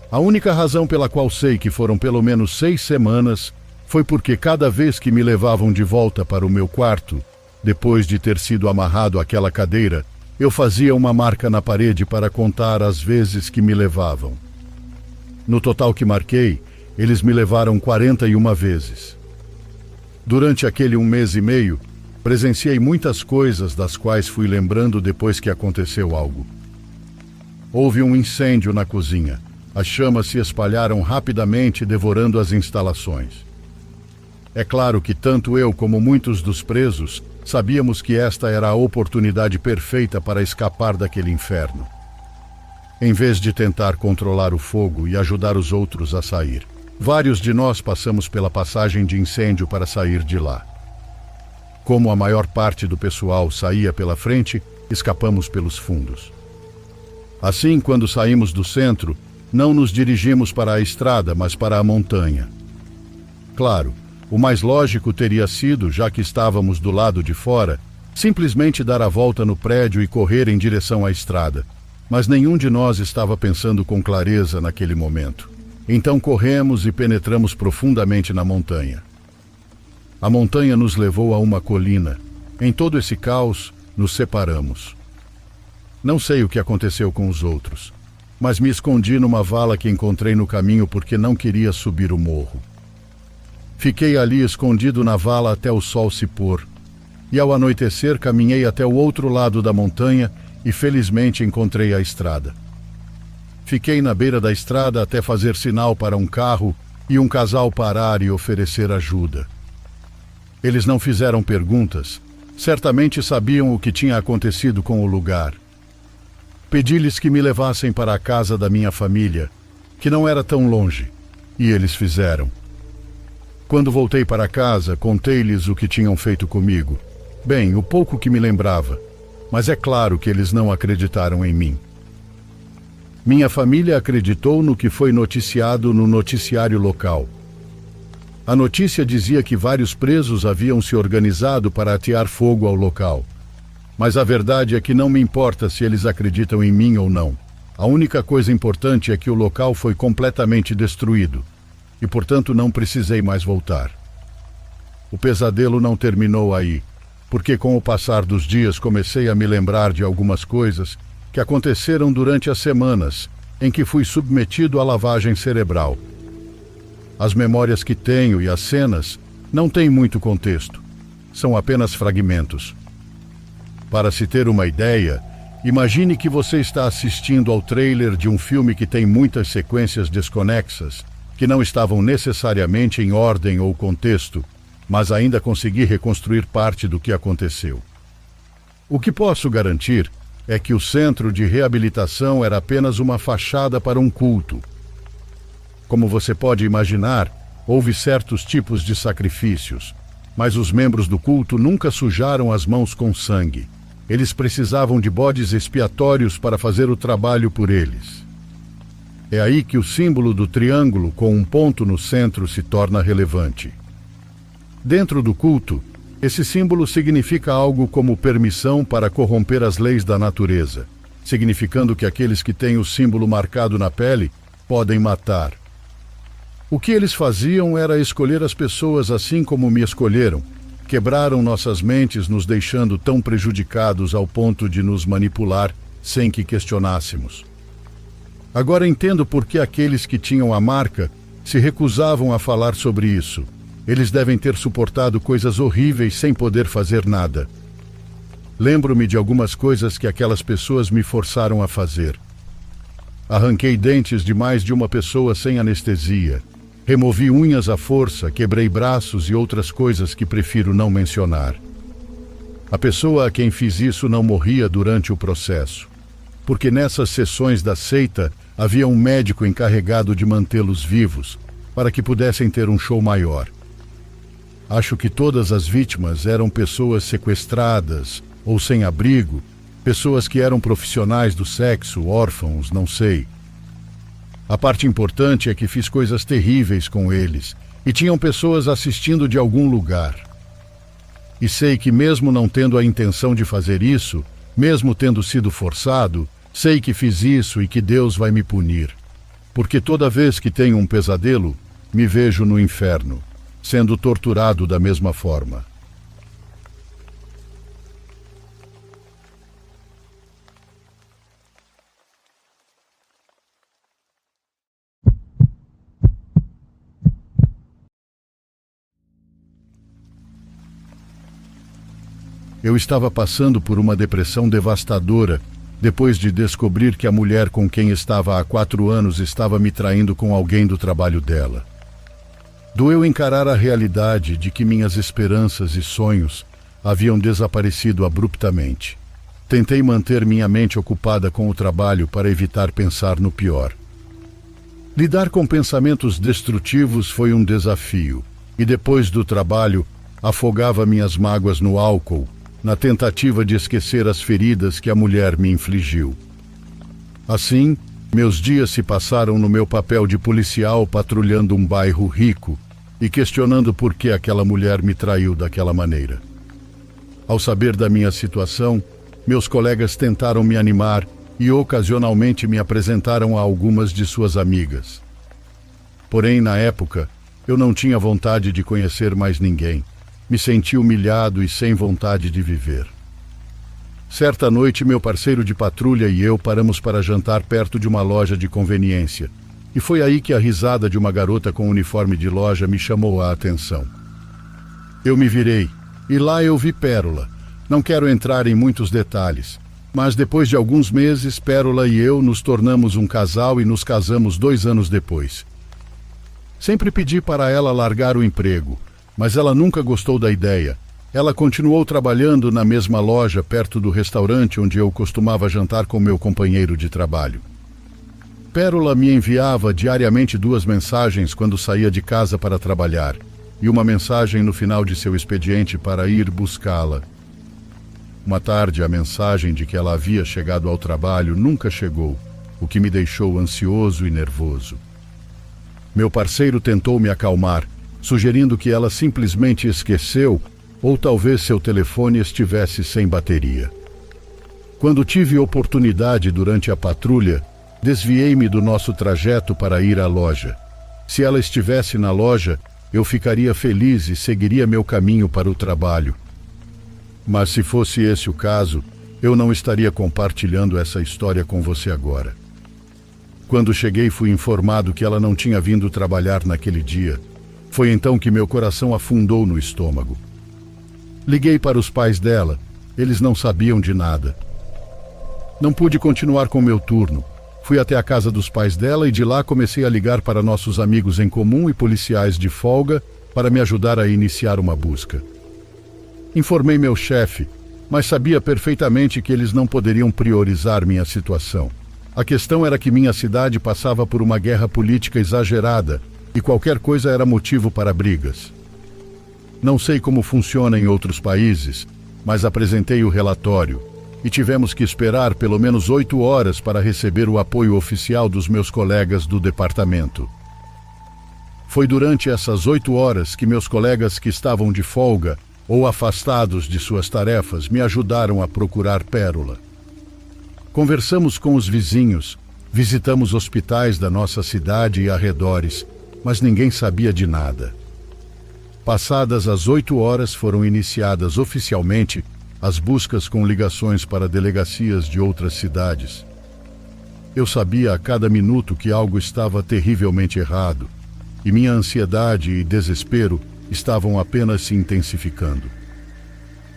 A única razão pela qual sei que foram pelo menos 6 semanas foi porque cada vez que me levavam de volta para o meu quarto, depois de ter sido amarrado àquela cadeira, eu fazia uma marca na parede para contar as vezes que me levavam. No total que marquei, eles me levaram 41 vezes. Durante aquele 1 mês e meio, presenciei muitas coisas das quais fui lembrando depois que aconteceu algo. Houve um incêndio na cozinha. As chamas se espalharam rapidamente, devorando as instalações. É claro que tanto eu como muitos dos presos sabíamos que esta era a oportunidade perfeita para escapar daquele inferno. Em vez de tentar controlar o fogo e ajudar os outros a sair, vários de nós passamos pela passagem de incêndio para sair de lá. Como a maior parte do pessoal saía pela frente, escapamos pelos fundos. Assim, quando saímos do centro, não nos dirigimos para a estrada, mas para a montanha. Claro, o mais lógico teria sido, já que estávamos do lado de fora, simplesmente dar a volta no prédio e correr em direção à estrada. Mas nenhum de nós estava pensando com clareza naquele momento. Então corremos e penetramos profundamente na montanha. A montanha nos levou a uma colina. Em todo esse caos, nos separamos. Não sei o que aconteceu com os outros, mas me escondi numa vala que encontrei no caminho porque não queria subir o morro. Fiquei ali escondido na vala até o sol se pôr, e ao anoitecer caminhei até o outro lado da montanha e felizmente encontrei a estrada. Fiquei na beira da estrada até fazer sinal para um carro e um casal parar e oferecer ajuda. Eles não fizeram perguntas, certamente sabiam o que tinha acontecido com o lugar. Pedi-lhes que me levassem para a casa da minha família, que não era tão longe, e eles fizeram. Quando voltei para casa, contei-lhes o que tinham feito comigo. Bem, o pouco que me lembrava, mas é claro que eles não acreditaram em mim. Minha família acreditou no que foi noticiado no noticiário local. A notícia dizia que vários presos haviam se organizado para atear fogo ao local. Mas a verdade é que não me importa se eles acreditam em mim ou não. A única coisa importante é que o local foi completamente destruído. E, portanto, não precisei mais voltar. O pesadelo não terminou aí, porque com o passar dos dias comecei a me lembrar de algumas coisas que aconteceram durante as semanas em que fui submetido à lavagem cerebral. As memórias que tenho e as cenas não têm muito contexto, são apenas fragmentos. Para se ter uma ideia, imagine que você está assistindo ao trailer de um filme que tem muitas sequências desconexas, que não estavam necessariamente em ordem ou contexto, mas ainda consegui reconstruir parte do que aconteceu. O que posso garantir é que o centro de reabilitação era apenas uma fachada para um culto. Como você pode imaginar, houve certos tipos de sacrifícios. Mas os membros do culto nunca sujaram as mãos com sangue. Eles precisavam de bodes expiatórios para fazer o trabalho por eles. É aí que o símbolo do triângulo com um ponto no centro se torna relevante. Dentro do culto, esse símbolo significa algo como permissão para corromper as leis da natureza, significando que aqueles que têm o símbolo marcado na pele podem matar. O que eles faziam era escolher as pessoas assim como me escolheram. Quebraram nossas mentes, nos deixando tão prejudicados ao ponto de nos manipular sem que questionássemos. Agora entendo por que aqueles que tinham a marca se recusavam a falar sobre isso. Eles devem ter suportado coisas horríveis sem poder fazer nada. Lembro-me de algumas coisas que aquelas pessoas me forçaram a fazer. Arranquei dentes de mais de uma pessoa sem anestesia. Removi unhas à força, quebrei braços e outras coisas que prefiro não mencionar. A pessoa a quem fiz isso não morria durante o processo, porque nessas sessões da seita havia um médico encarregado de mantê-los vivos, para que pudessem ter um show maior. Acho que todas as vítimas eram pessoas sequestradas ou sem abrigo, pessoas que eram profissionais do sexo, órfãos, não sei. A parte importante é que fiz coisas terríveis com eles, e tinham pessoas assistindo de algum lugar. E sei que mesmo não tendo a intenção de fazer isso, mesmo tendo sido forçado, sei que fiz isso e que Deus vai me punir. Porque toda vez que tenho um pesadelo, me vejo no inferno, sendo torturado da mesma forma. Eu estava passando por uma depressão devastadora depois de descobrir que a mulher com quem estava há 4 anos estava me traindo com alguém do trabalho dela. Doeu encarar a realidade de que minhas esperanças e sonhos haviam desaparecido abruptamente. Tentei manter minha mente ocupada com o trabalho para evitar pensar no pior. Lidar com pensamentos destrutivos foi um desafio, e depois do trabalho, afogava minhas mágoas no álcool, na tentativa de esquecer as feridas que a mulher me infligiu. Assim, meus dias se passaram no meu papel de policial patrulhando um bairro rico e questionando por que aquela mulher me traiu daquela maneira. Ao saber da minha situação, meus colegas tentaram me animar e ocasionalmente me apresentaram a algumas de suas amigas. Porém, na época, eu não tinha vontade de conhecer mais ninguém. Me senti humilhado e sem vontade de viver. Certa noite, meu parceiro de patrulha e eu paramos para jantar perto de uma loja de conveniência. E foi aí que a risada de uma garota com uniforme de loja me chamou a atenção. Eu me virei, e lá eu vi Pérola. Não quero entrar em muitos detalhes, mas depois de alguns meses, Pérola e eu nos tornamos um casal e nos casamos 2 anos depois. Sempre pedi para ela largar o emprego, mas ela nunca gostou da ideia. Ela continuou trabalhando na mesma loja perto do restaurante onde eu costumava jantar com meu companheiro de trabalho. Pérola me enviava diariamente 2 mensagens quando saía de casa para trabalhar, e uma mensagem no final de seu expediente para ir buscá-la. Uma tarde, a mensagem de que ela havia chegado ao trabalho nunca chegou, o que me deixou ansioso e nervoso. Meu parceiro tentou me acalmar, sugerindo que ela simplesmente esqueceu ou talvez seu telefone estivesse sem bateria. Quando tive oportunidade durante a patrulha, desviei-me do nosso trajeto para ir à loja. Se ela estivesse na loja, eu ficaria feliz e seguiria meu caminho para o trabalho. Mas se fosse esse o caso, eu não estaria compartilhando essa história com você agora. Quando cheguei, fui informado que ela não tinha vindo trabalhar naquele dia. Foi então que meu coração afundou no estômago. Liguei para os pais dela. Eles não sabiam de nada. Não pude continuar com meu turno. Fui até a casa dos pais dela e de lá comecei a ligar para nossos amigos em comum e policiais de folga para me ajudar a iniciar uma busca. Informei meu chefe, mas sabia perfeitamente que eles não poderiam priorizar minha situação. A questão era que minha cidade passava por uma guerra política exagerada e qualquer coisa era motivo para brigas. Não sei como funciona em outros países, mas apresentei o relatório e tivemos que esperar pelo menos 8 horas para receber o apoio oficial dos meus colegas do departamento. Foi durante essas 8 horas que meus colegas que estavam de folga ou afastados de suas tarefas me ajudaram a procurar pérola. Conversamos com os vizinhos, visitamos hospitais da nossa cidade e arredores, mas ninguém sabia de nada. Passadas as 8 horas, foram iniciadas oficialmente as buscas com ligações para delegacias de outras cidades. Eu sabia a cada minuto que algo estava terrivelmente errado, e minha ansiedade e desespero estavam apenas se intensificando.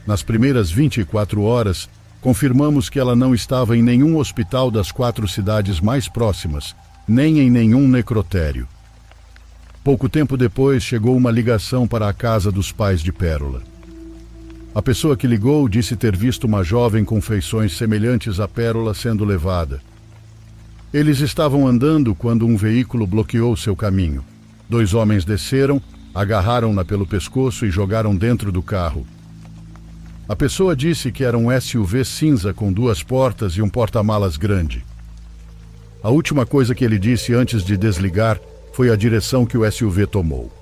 Nas primeiras 24 horas, confirmamos que ela não estava em nenhum hospital das 4 cidades mais próximas, nem em nenhum necrotério. Pouco tempo depois, chegou uma ligação para a casa dos pais de Pérola. A pessoa que ligou disse ter visto uma jovem com feições semelhantes à Pérola sendo levada. Eles estavam andando quando um veículo bloqueou seu caminho. 2 homens desceram, agarraram-na pelo pescoço e jogaram dentro do carro. A pessoa disse que era um SUV cinza com 2 portas e um porta-malas grande. A última coisa que ele disse antes de desligar foi a direção que o SUV tomou.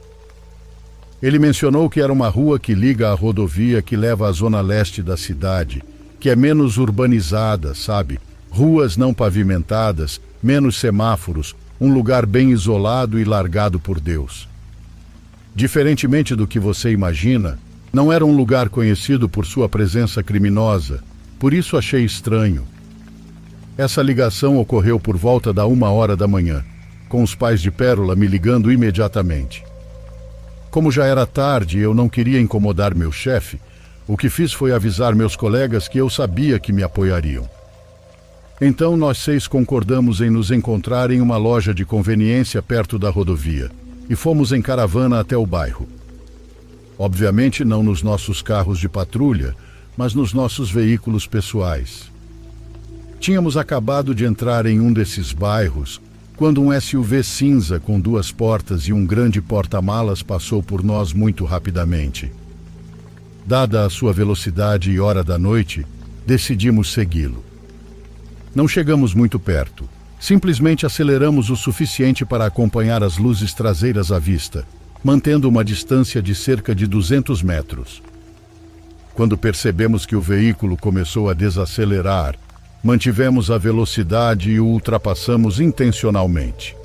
Ele mencionou que era uma rua que liga à rodovia que leva à zona leste da cidade, que é menos urbanizada, sabe? Ruas não pavimentadas, menos semáforos, um lugar bem isolado e largado por Deus. Diferentemente do que você imagina, não era um lugar conhecido por sua presença criminosa, por isso achei estranho. Essa ligação ocorreu por volta da 1h da manhã, com os pais de Pérola me ligando imediatamente. Como já era tarde e eu não queria incomodar meu chefe, o que fiz foi avisar meus colegas que eu sabia que me apoiariam. Então nós 6 concordamos em nos encontrar em uma loja de conveniência perto da rodovia e fomos em caravana até o bairro. Obviamente não nos nossos carros de patrulha, mas nos nossos veículos pessoais. Tínhamos acabado de entrar em um desses bairros quando um SUV cinza com 2 portas e um grande porta-malas passou por nós muito rapidamente. Dada a sua velocidade e hora da noite, decidimos segui-lo. Não chegamos muito perto, simplesmente aceleramos o suficiente para acompanhar as luzes traseiras à vista, mantendo uma distância de cerca de 200 metros. Quando percebemos que o veículo começou a desacelerar, mantivemos a velocidade e o ultrapassamos intencionalmente.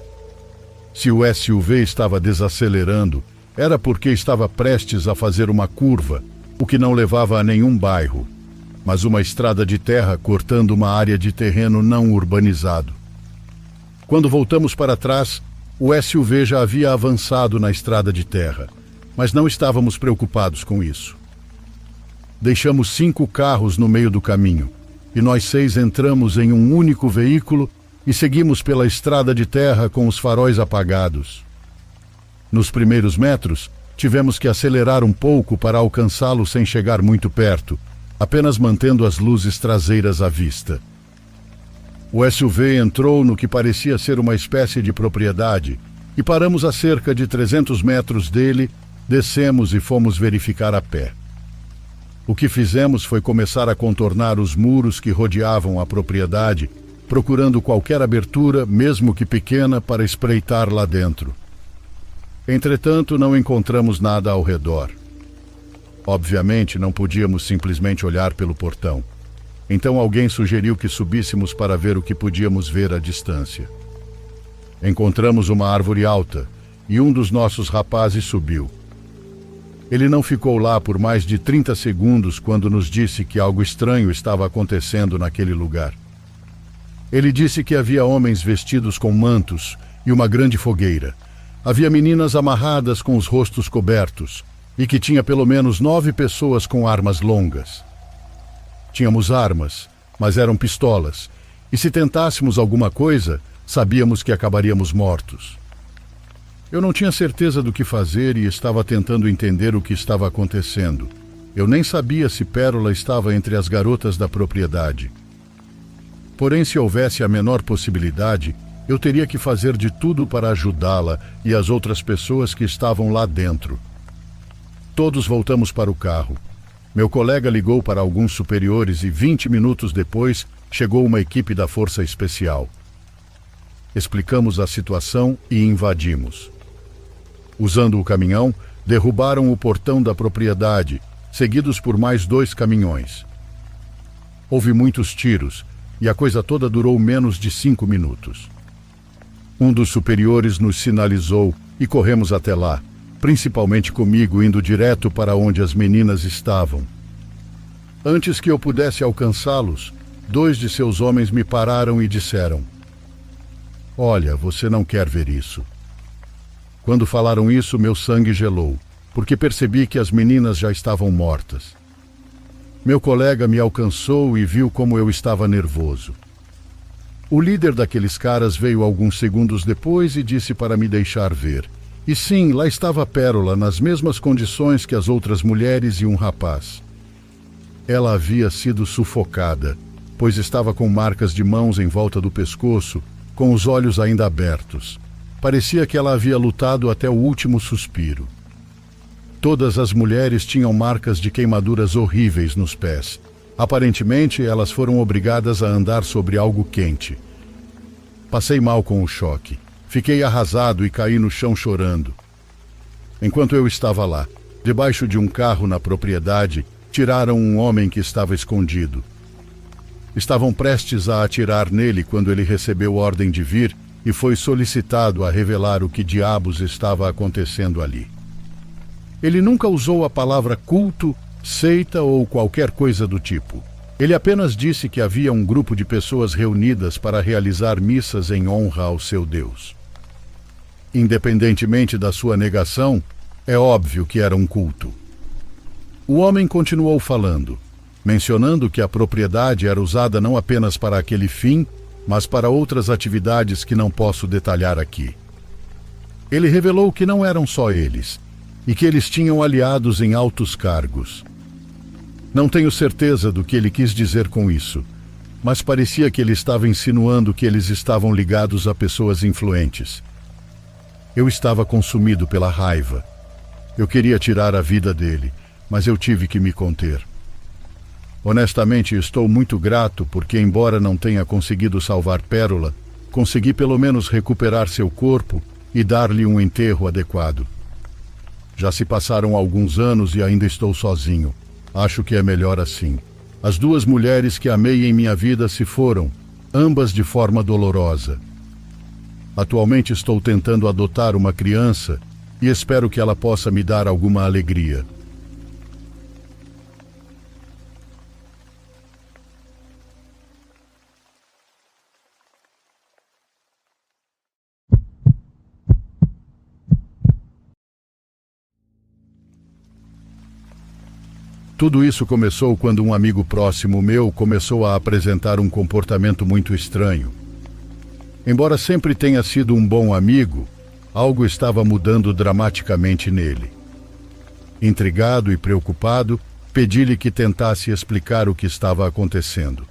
Se o SUV estava desacelerando, era porque estava prestes a fazer uma curva, o que não levava a nenhum bairro, mas uma estrada de terra cortando uma área de terreno não urbanizado. Quando voltamos para trás, o SUV já havia avançado na estrada de terra, mas não estávamos preocupados com isso. Deixamos 5 carros no meio do caminho, e nós 6 entramos em um único veículo e seguimos pela estrada de terra com os faróis apagados. Nos primeiros metros, tivemos que acelerar um pouco para alcançá-lo sem chegar muito perto, apenas mantendo as luzes traseiras à vista. O SUV entrou no que parecia ser uma espécie de propriedade e paramos a cerca de 300 metros dele, descemos e fomos verificar a pé. O que fizemos foi começar a contornar os muros que rodeavam a propriedade, procurando qualquer abertura, mesmo que pequena, para espreitar lá dentro. Entretanto, não encontramos nada ao redor. Obviamente, não podíamos simplesmente olhar pelo portão. Então alguém sugeriu que subíssemos para ver o que podíamos ver à distância. Encontramos uma árvore alta e um dos nossos rapazes subiu. Ele não ficou lá por mais de 30 segundos quando nos disse que algo estranho estava acontecendo naquele lugar. Ele disse que havia homens vestidos com mantos e uma grande fogueira. Havia meninas amarradas com os rostos cobertos e que tinha pelo menos 9 pessoas com armas longas. Tínhamos armas, mas eram pistolas, e se tentássemos alguma coisa, sabíamos que acabaríamos mortos. Eu não tinha certeza do que fazer e estava tentando entender o que estava acontecendo. Eu nem sabia se Pérola estava entre as garotas da propriedade. Porém, se houvesse a menor possibilidade, eu teria que fazer de tudo para ajudá-la e as outras pessoas que estavam lá dentro. Todos voltamos para o carro. Meu colega ligou para alguns superiores e 20 minutos depois chegou uma equipe da Força Especial. Explicamos a situação e invadimos. Usando o caminhão, derrubaram o portão da propriedade, seguidos por mais 2 caminhões. Houve muitos tiros e a coisa toda durou menos de 5 minutos. Um dos superiores nos sinalizou e corremos até lá, principalmente comigo indo direto para onde as meninas estavam. Antes que eu pudesse alcançá-los, 2 de seus homens me pararam e disseram: "Olha, você não quer ver isso." Quando falaram isso, meu sangue gelou, porque percebi que as meninas já estavam mortas. Meu colega me alcançou e viu como eu estava nervoso. O líder daqueles caras veio alguns segundos depois e disse para me deixar ver. E sim, lá estava a Pérola, nas mesmas condições que as outras mulheres e um rapaz. Ela havia sido sufocada, pois estava com marcas de mãos em volta do pescoço, com os olhos ainda abertos. Parecia que ela havia lutado até o último suspiro. Todas as mulheres tinham marcas de queimaduras horríveis nos pés. Aparentemente, elas foram obrigadas a andar sobre algo quente. Passei mal com o choque. Fiquei arrasado e caí no chão chorando. Enquanto eu estava lá, debaixo de um carro na propriedade, tiraram um homem que estava escondido. Estavam prestes a atirar nele quando ele recebeu ordem de vir e foi solicitado a revelar o que diabos estava acontecendo ali. Ele nunca usou a palavra culto, seita ou qualquer coisa do tipo. Ele apenas disse que havia um grupo de pessoas reunidas para realizar missas em honra ao seu Deus. Independentemente da sua negação, é óbvio que era um culto. O homem continuou falando, mencionando que a propriedade era usada não apenas para aquele fim, mas para outras atividades que não posso detalhar aqui. Ele revelou que não eram só eles, e que eles tinham aliados em altos cargos. Não tenho certeza do que ele quis dizer com isso, mas parecia que ele estava insinuando que eles estavam ligados a pessoas influentes. Eu estava consumido pela raiva. Eu queria tirar a vida dele, mas eu tive que me conter. Honestamente, estou muito grato porque, embora não tenha conseguido salvar Pérola, consegui pelo menos recuperar seu corpo e dar-lhe um enterro adequado. Já se passaram alguns anos e ainda estou sozinho. Acho que é melhor assim. As 2 mulheres que amei em minha vida se foram, ambas de forma dolorosa. Atualmente estou tentando adotar uma criança e espero que ela possa me dar alguma alegria. Tudo isso começou quando um amigo próximo meu começou a apresentar um comportamento muito estranho. Embora sempre tenha sido um bom amigo, algo estava mudando dramaticamente nele. Intrigado e preocupado, pedi-lhe que tentasse explicar o que estava acontecendo.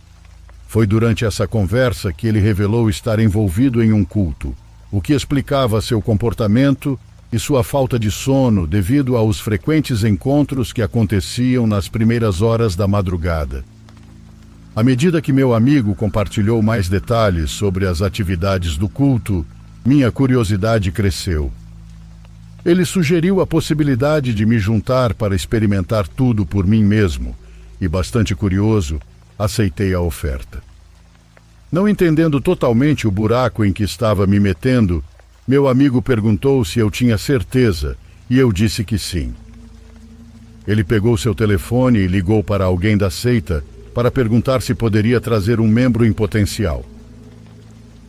Foi durante essa conversa que ele revelou estar envolvido em um culto, o que explicava seu comportamento e sua falta de sono devido aos frequentes encontros que aconteciam nas primeiras horas da madrugada. À medida que meu amigo compartilhou mais detalhes sobre as atividades do culto, minha curiosidade cresceu. Ele sugeriu a possibilidade de me juntar para experimentar tudo por mim mesmo, e, bastante curioso, aceitei a oferta. Não entendendo totalmente o buraco em que estava me metendo, meu amigo perguntou se eu tinha certeza, e eu disse que sim. Ele pegou seu telefone e ligou para alguém da seita para perguntar se poderia trazer um membro em potencial.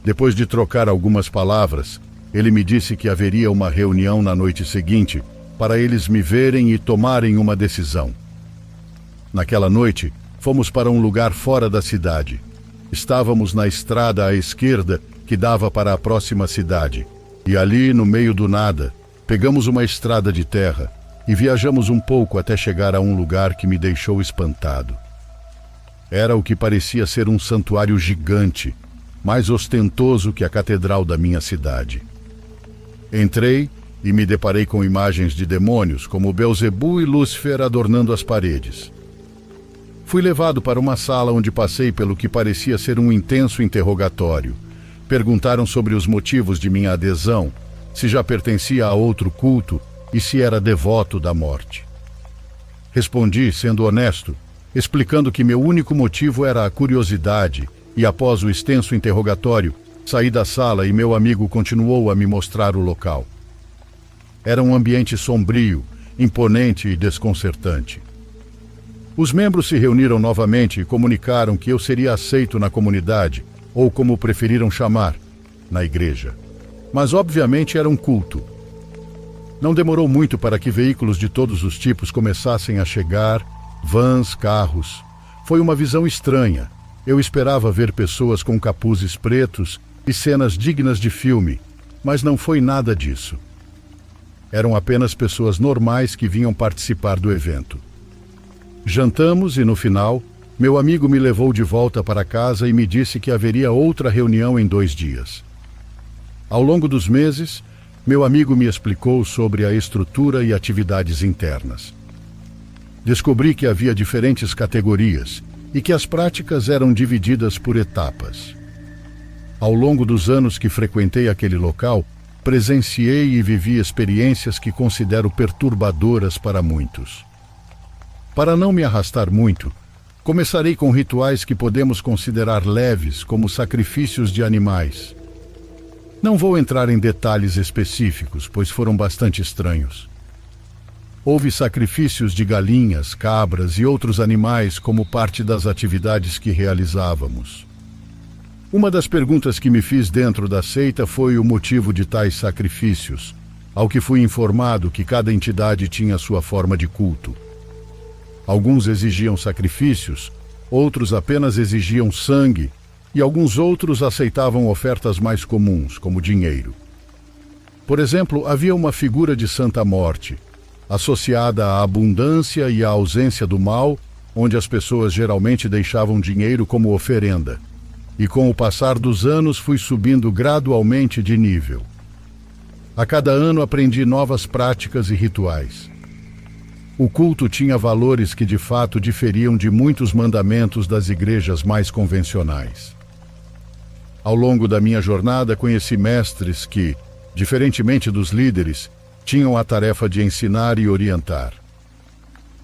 Depois de trocar algumas palavras, ele me disse que haveria uma reunião na noite seguinte para eles me verem e tomarem uma decisão. Naquela noite, fomos para um lugar fora da cidade. Estávamos na estrada à esquerda que dava para a próxima cidade. E ali, no meio do nada, pegamos uma estrada de terra e viajamos um pouco até chegar a um lugar que me deixou espantado. Era o que parecia ser um santuário gigante, mais ostentoso que a catedral da minha cidade. Entrei e me deparei com imagens de demônios, como Belzebu e Lúcifer adornando as paredes. Fui levado para uma sala onde passei pelo que parecia ser um intenso interrogatório. Perguntaram sobre os motivos de minha adesão, se já pertencia a outro culto e se era devoto da morte. Respondi, sendo honesto, explicando que meu único motivo era a curiosidade, e após o extenso interrogatório, saí da sala e meu amigo continuou a me mostrar o local. Era um ambiente sombrio, imponente e desconcertante. Os membros se reuniram novamente e comunicaram que eu seria aceito na comunidade, ou como preferiram chamar, na igreja. Mas obviamente era um culto. Não demorou muito para que veículos de todos os tipos começassem a chegar, vans, carros. Foi uma visão estranha. Eu esperava ver pessoas com capuzes pretos e cenas dignas de filme, mas não foi nada disso. Eram apenas pessoas normais que vinham participar do evento. Jantamos e, no final, meu amigo me levou de volta para casa e me disse que haveria outra reunião em 2 dias. Ao longo dos meses, meu amigo me explicou sobre a estrutura e atividades internas. Descobri que havia diferentes categorias e que as práticas eram divididas por etapas. Ao longo dos anos que frequentei aquele local, presenciei e vivi experiências que considero perturbadoras para muitos. Para não me arrastar muito, começarei com rituais que podemos considerar leves, como sacrifícios de animais. Não vou entrar em detalhes específicos, pois foram bastante estranhos. Houve sacrifícios de galinhas, cabras e outros animais como parte das atividades que realizávamos. Uma das perguntas que me fiz dentro da seita foi o motivo de tais sacrifícios, ao que fui informado que cada entidade tinha sua forma de culto. Alguns exigiam sacrifícios, outros apenas exigiam sangue, e alguns outros aceitavam ofertas mais comuns, como dinheiro. Por exemplo, havia uma figura de Santa Morte, associada à abundância e à ausência do mal, onde as pessoas geralmente deixavam dinheiro como oferenda. E com o passar dos anos fui subindo gradualmente de nível. A cada ano aprendi novas práticas e rituais. O culto tinha valores que de fato diferiam de muitos mandamentos das igrejas mais convencionais. Ao longo da minha jornada conheci mestres que, diferentemente dos líderes, tinham a tarefa de ensinar e orientar.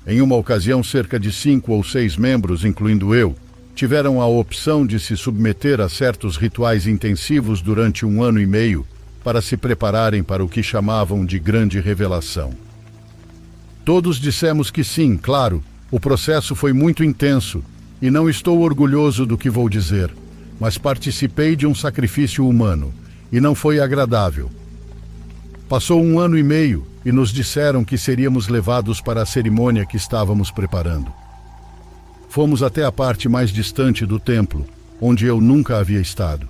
Em uma ocasião, cerca de 5 ou 6 membros, incluindo eu, tiveram a opção de se submeter a certos rituais intensivos durante 1 ano e meio para se prepararem para o que chamavam de grande revelação. Todos dissemos que sim, claro, o processo foi muito intenso e não estou orgulhoso do que vou dizer, mas participei de um sacrifício humano e não foi agradável. Passou 1 ano e meio e nos disseram que seríamos levados para a cerimônia que estávamos preparando. Fomos até a parte mais distante do templo, onde eu nunca havia estado.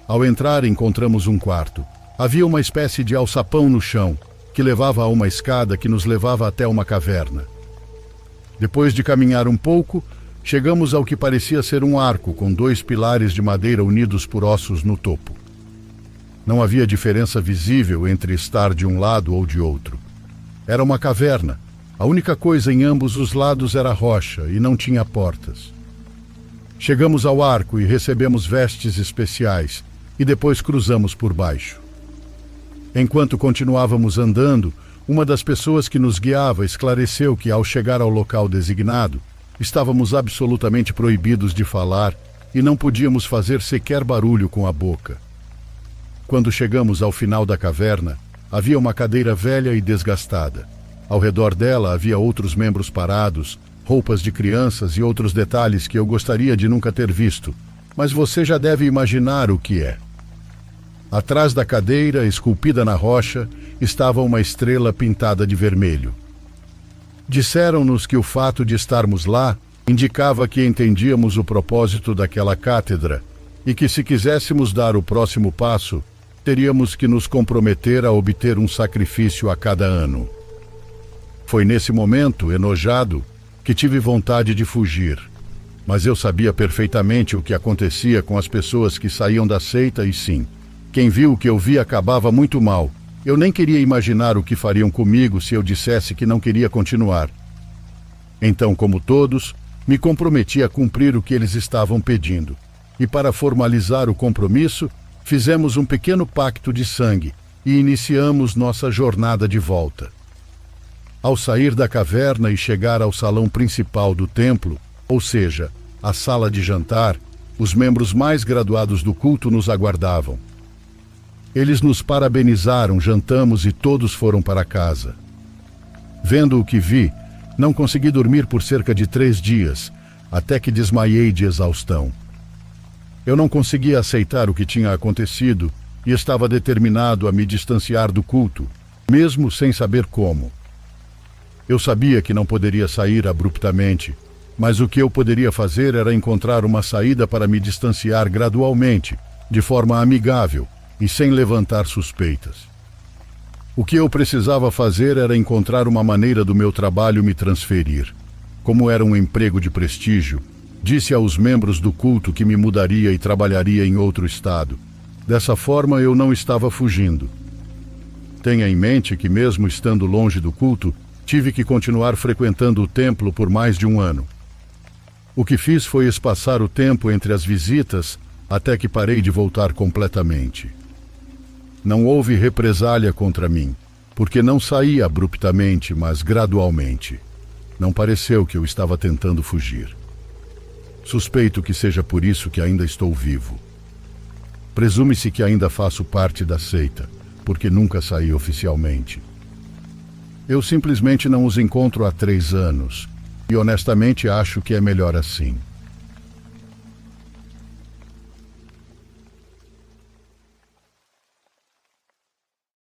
Ao entrar, encontramos um quarto. Havia uma espécie de alçapão no chão, que levava a uma escada que nos levava até uma caverna. Depois de caminhar um pouco, chegamos ao que parecia ser um arco com 2 pilares de madeira unidos por ossos no topo. Não havia diferença visível entre estar de um lado ou de outro. Era uma caverna. A única coisa em ambos os lados era rocha e não tinha portas. Chegamos ao arco e recebemos vestes especiais e depois cruzamos por baixo. Enquanto continuávamos andando, uma das pessoas que nos guiava esclareceu que, ao chegar ao local designado, estávamos absolutamente proibidos de falar e não podíamos fazer sequer barulho com a boca. Quando chegamos ao final da caverna, havia uma cadeira velha e desgastada. Ao redor dela havia outros membros parados, roupas de crianças e outros detalhes que eu gostaria de nunca ter visto, mas você já deve imaginar o que é. Atrás da cadeira, esculpida na rocha, estava uma estrela pintada de vermelho. Disseram-nos que o fato de estarmos lá indicava que entendíamos o propósito daquela cátedra e que, se quiséssemos dar o próximo passo, teríamos que nos comprometer a obter um sacrifício a cada ano. Foi nesse momento, enojado, que tive vontade de fugir. Mas eu sabia perfeitamente o que acontecia com as pessoas que saíam da seita e sim, quem viu o que eu vi acabava muito mal, Eu nem queria imaginar o que fariam comigo se eu dissesse que não queria continuar. Então, como todos, me comprometi a cumprir o que eles estavam pedindo. E para formalizar o compromisso, fizemos um pequeno pacto de sangue e iniciamos nossa jornada de volta. Ao sair da caverna e chegar ao salão principal do templo, ou seja, a sala de jantar, os membros mais graduados do culto nos aguardavam. Eles nos parabenizaram, jantamos e todos foram para casa. Vendo o que vi, não consegui dormir por cerca de 3 dias, até que desmaiei de exaustão. Eu não conseguia aceitar o que tinha acontecido e estava determinado a me distanciar do culto, mesmo sem saber como. Eu sabia que não poderia sair abruptamente, mas o que eu poderia fazer era encontrar uma saída para me distanciar gradualmente, de forma amigável e sem levantar suspeitas. O que eu precisava fazer era encontrar uma maneira do meu trabalho me transferir. Como era um emprego de prestígio, disse aos membros do culto que me mudaria e trabalharia em outro estado. Dessa forma, eu não estava fugindo. Tenha em mente que, mesmo estando longe do culto, tive que continuar frequentando o templo por mais de 1 ano. O que fiz foi espaçar o tempo entre as visitas até que parei de voltar completamente. Não houve represália contra mim, porque não saí abruptamente, mas gradualmente. Não pareceu que eu estava tentando fugir. Suspeito que seja por isso que ainda estou vivo. Presume-se que ainda faço parte da seita, porque nunca saí oficialmente. Eu simplesmente não os encontro há 3 anos, e honestamente acho que é melhor assim.